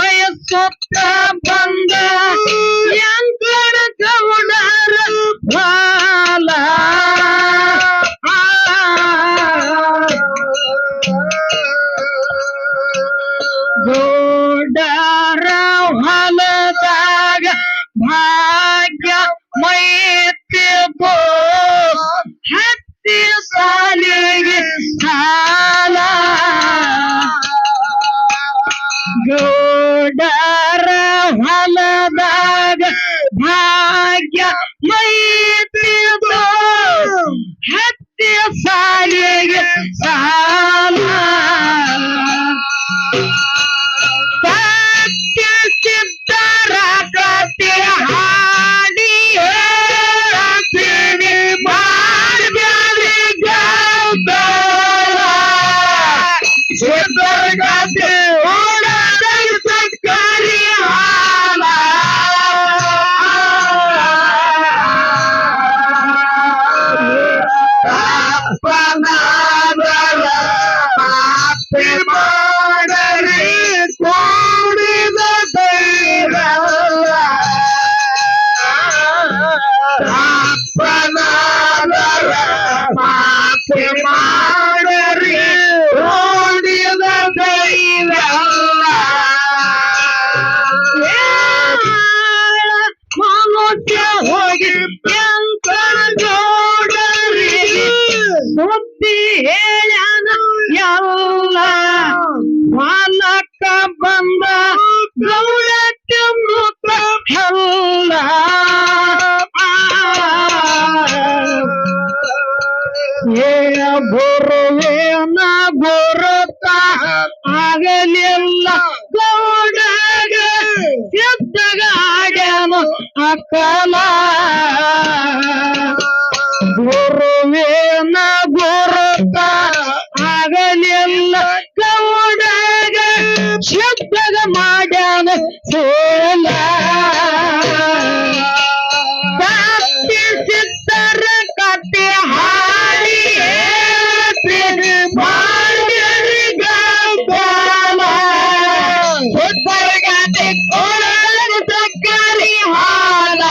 ಬಯಸುತ್ತ ಬಂದ ಯಂಕಣ ಗೌಡರ ಬಾಲ ಗೌಡರ ಹೊಲದಾಗ ಭಾಗ್ಯ ಮೈತಿಗೋ ಹತ್ತಿ ಸಾಲಿಗೆ ಸಾಲ ಗೌಡರ ಹೊಲದಾಗ ಭಾಗ್ಯ ಮೈತಿಗೋ ಹತ್ತಿ ಸಾಲಿಗೆ ಸಾಲ ಸತ್ಯ ಸಿದ್ಧರ ಕತೆ ಹಾಡಿ ಹೇಳಿ ಮಾಡಿದ್ರಿ ಸಿದ್ಧರ ಕತೆ ಓಡದ ಸಕ್ಕರಿ ಹಾಲ ಅಪ್ಪನಾದರ ಮಾತೆ ಮಾಡರಿ ಕೂಡಿದ ದೈವ ಅಪ್ಪನಾದರ ಮಾತೆ ಮಾಡರಿ ಕೂಡಿದ ದೈವ ಮನುಷ್ಯ ಹೋಗಿ ಯಂಕಣ ಗೌಡರಿ ಸುದ್ದಿ ಹೇಳ್ಯಾನ ಎಲ್ಲ ಹೊಲಕ್ಕ ಬಂದ ಗೌಡಕ್ಕೆ ಮುಖ ಹಲ್ಲ ಗುರುವೇನ ಗುರುತ ಆಗಲಿಲ್ಲ ಗೌಡಗ ಸಿದ್ಧಗಾಡ್ಯನು ಅಕ್ಕಲ ಗುರುವೇನ ಗುರುತ ಆಗಲಿಲ್ಲ ಗೌಡಗ ಸಿದ್ಧಗ ಮಾಡ್ಯಾನ ಸೋಲ ಸಿದ್ಧರ ಕತೆ ಹಾಡಿ ಮಾಡಿರಿ ಗಾಲ ಸಿದ್ಧರ ಕತೆ ಕೊಡಲು ಸಕ್ಕರಿ ಹಾಲ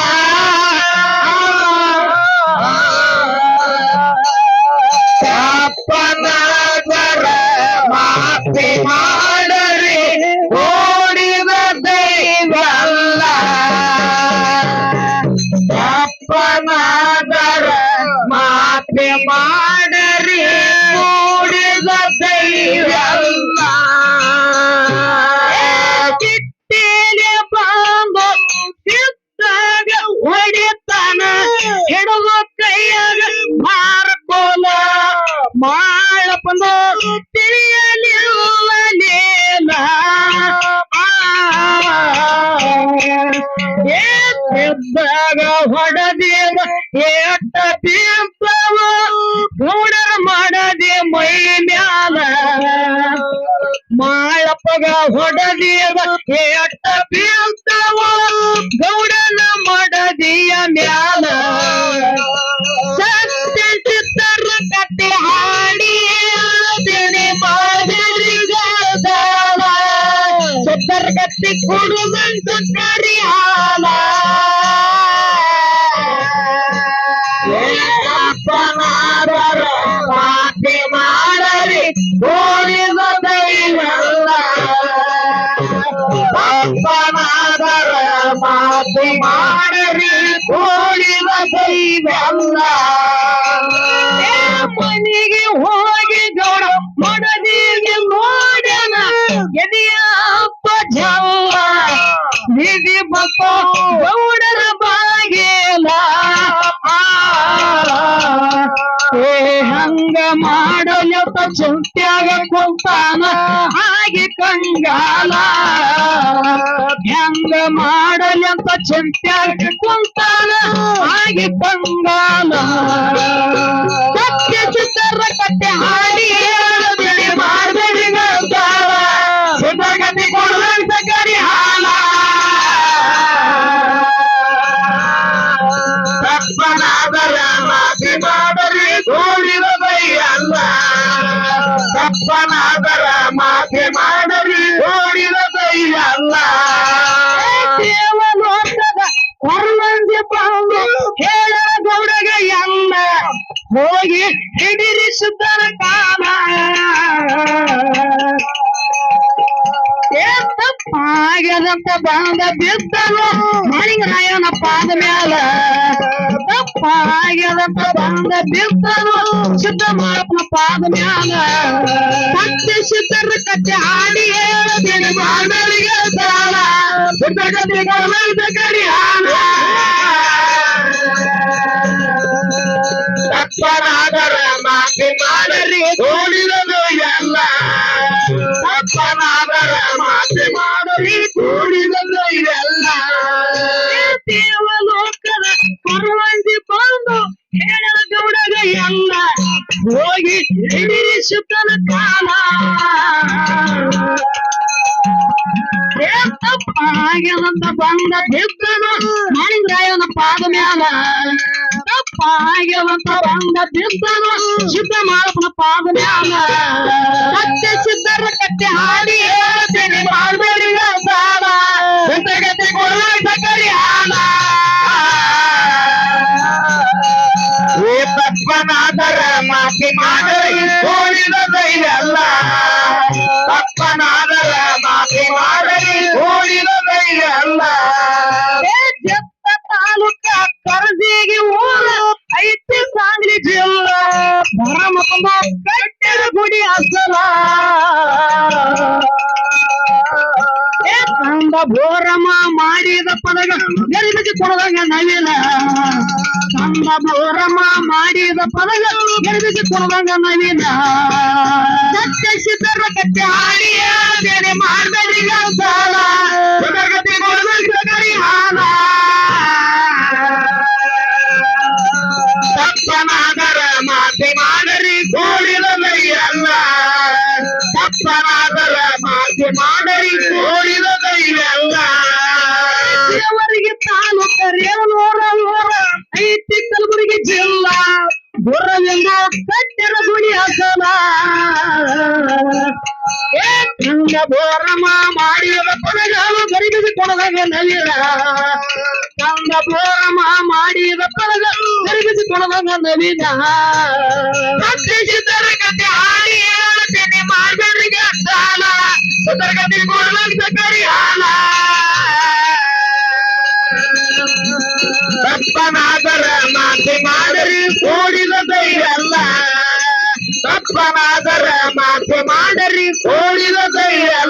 ಅಪ್ಪನಾದರ ಮಾತೆ ಮಾಡರಿ ಓಡಿದ ದೈವಲ್ಲ ಅಪ್ಪನಾದರ ಮಾತೆ ಮಾಡರಿ ಓಡಿದ ದೈವಲ್ಲ ಚಿಟ್ಟೇಲೆ ಬಂದು ಸಿದ್ದಾಗ ಹೊಡಿತಾನ ಹಿಡಿದು ಕೈಯಾಗ ಮಾರ್ಕೋಲ ಮಾಡಪ್ಪಂದು ತಿಳಿಯಲಿಲ್ಲ ಸಿದ್ದಾಗ ಹೊಡೆದೇವ ಏಟ ತೀರ್ಥವ ಗೌಡರ ಮಾಡದೆ ಮೈ ಮ್ಯಾಲ ಮಾಳಪ್ಪಗ ಹೊಡೆದೇವ ಏಟ ತೀರ್ಥವ ಗೌಡನ ಮಾಡದಿಯ ಮ್ಯಾಲ ಸತ್ಯ ಸಿದ್ಧರ ಕತೆ ಹಾಡಿ ಮಾಡಿರಿ ಗಾಲ ಸಿದ್ಧರ ಕತೆ ಕೊಡುವಂತ ಕರಿ ಹಾಲ ಅಪ್ಪನಾದರ ಮಾತೆ ಮಾಡರಿ ಓಡಿದ ದೈವಲ್ಲ ಅಪ್ಪನಾದರ ಮಾತೆ ಮಾಡರಿ ಓಡಿದ ದೈವಲ್ಲ ಮನೆಗೆ ಹೋಗಿ ಗೌಡ ಮಡದಿಗೆ ನೋಡನ ಎದೆಯ ಅಪ್ಪ ಜವ್ವ ನಿಧಿ ಬಪ್ಪ ಗೌಡರ ಬಾಗೇಲ ಹಂಗ ಮಾಡಲಪ್ಪ ಚಿಂತ್ಯಾಗ ಕುಂತಾನ ಹಾಗೆ ಕಂಗಾಲ ಹೆಂಗ ಮಾಡಲಂತ ಚಿಂತ್ಯಾಗ ಕುಂತಾನ ಹಾಗೆ ಕಂಗಾಲ ಸತ್ಯ ಚಿತ್ತರ ಕಟ್ಟೆ ಹಾಡಿ ಮಾಡಬೇಡಿ ಸಿದ್ಧಗತಿ ಕೊಡುವಂತ ಕರಿ ಹಾಲ ತಪ್ಪನಾದರ ಮಾತಿ ಮಾಡರಿ ತೋಳಿದ ಬೈಯಲ್ಲ ತಪ್ಪನಾದರ ಮಾತಿ ಮಾಡರಿ ತೋಳಿದ ಬೈಯಲ್ಲ ಹೋಗಿ ಹಿಡಿರಿ ಶುದ್ಧರ ಕಾಲ ತಪ್ಪಾಗ್ಯದಂತ ಬಂದ ಬಿದ್ದನು ಮಾಳಿಂಗರಾಯನ ಪಾದ ಮ್ಯಾಲ ತಪ್ಪಾಗ್ಯದಂತ ಬಂದ ಬಿದ್ದನು ಶುದ್ಧ ಮಾಡಪ್ಪನ ಪಾದ ಮ್ಯಾಲ ಮತ್ತೆ ಸಿದ್ಧರ ಕಟ್ಟೆ ಹಾಡಿ ಹೇಳ್ತೇನೆ ಮಾನವರಿಗೆ ಸಾಲ ಶುದ್ಧ ಕತೆ ಕಡಿ ಹಾನ ತಪ್ಪನಾದರ ಮಾತಿ ಮಾಡರಿ ಓಡಿದನು ಎಲ್ಲ ತಪ್ಪನಾದರ ಮಾತಿ ಮಾಡರಿ ಓಡಿದನು ಎಲ್ಲ ದೇವಲೋಕದ ಪರವಂಜಿ ಬಂದು ಹೇಳದ ಗೌಡಗ ಎಲ್ಲ ಹೋಗಿ ಹಿಡಿರಿ ಶುದ್ಧನ ಕಾಲ ತಪ್ಪಾಗ್ಯದಂತ ಬಂದ ಬಿದ್ದನು ಮಾಳಿಂಗರಾಯನ ಪಾದ ಮ್ಯಾಲ ತಪ್ಪಾಗ್ಯದಂತ ಬಂದ ಬಿದ್ದನು ಶುದ್ಧ ಮಾಡಪ್ಪನ ಪಾದ ಮ್ಯಾಲ ಮತ್ತೆ ಸಿದ್ಧರ ಕಟ್ಟೆ ಹಾಡಿ ಹೇಳ್ತೇನೆ ಮಾಡಬೇಡಿ ಸಾಲ ಗತೆ ಕೊಡುವ ಹಾಲ ಏ ತಪ್ಪನಾದರ ಮಾತಿ ಮಾಡರಿ ಓಡಿದ ಎಲ್ಲ ತಪ್ಪನಾದರ ಮಾತಿ ಮಾಡರಿ ಓಡಿದ ಎಲ್ಲ ತಾಲೂಕ ಕರಜಿಗೆ ಊರ ಐತಿ ಸಾಂಗ್ಲಿ ಜಿಲ್ಲಾ ಭರಮಪ್ಪ ಕಟ್ಟೆರ ಗುಡಿ ಅಸಲ ಕಂದ ಬೋರಮ್ಮ ಮಾಡಿದ ಪದಗ ಗೆರಿಬಿಸಿ ಕೊಡದಂಗ ನವಿಲ ಕಂದ ಬೋರಮ್ಮ ಮಾಡಿದ ಪದಗ ಗೆರಿಬಿಸಿ ಕೊಡದಂಗ ನವಿಲ ಸತ್ಯ ಸಿದ್ಧರ ಕಟ್ಟೆ ಹಾಡಿ ಹೇಳ್ತೇನೆ ಮಾಡಬೇಡಿ ಸಾಲ ಗತಿ ಕೊಡಬೇಡಿ ಹಾಲ ತಪ್ಪನಾದರ ಮಾತಿ ಮಾಡರಿ ಗೋಳಿದ ಎಲ್ಲ ತಪ್ಪನಾದರ ಮಾತಿ ಮಾಡರಿ ಗೋಳಿದ ಎಲ್ಲ ದೇವರಿಗೆ ತಾಲೂಕ ರೇವನೂರ ಐತಿ ಕಲಬುರಗಿ ಜಿಲ್ಲಾ ಗುರ್ರವೆಂದು ಕಟ್ಟೆರ ಗುಡಿ ಅಸಲ ಕಂದ ಬೋರಮ್ಮ ಮಾಡಿದ ಪದಗಳು ಗರಿಬಿಸಿ ಕೊಡದಂಗ ನವಿಲ ಕಂದ ಬೋರಮ್ಮ ಮಾಡಿದ ಪದಗಳು ಗರಿಬಿಸಿ ಕೊಡದಂಗ ನವಿಲ ಸಿದ್ಧರ ಕತೆ ಹಾಡಿ ಹೇಳ್ತೇನೆ ಮಾಡಬೇಡಿ ಸಾಲ ಸುಧರ ಕತೆ ಕೊಡಲಂತ ಕರಿ ಹಾಲ ತಪ್ಪನಾದರ ಮಾತಿ ಮಾಡರಿ ಓಡಿದ ಎಲ್ಲ ತಪ್ಪನಾದರ ಮಾತಿ ಮಾಡರಿ ಓಡಿದ ಎಲ್ಲ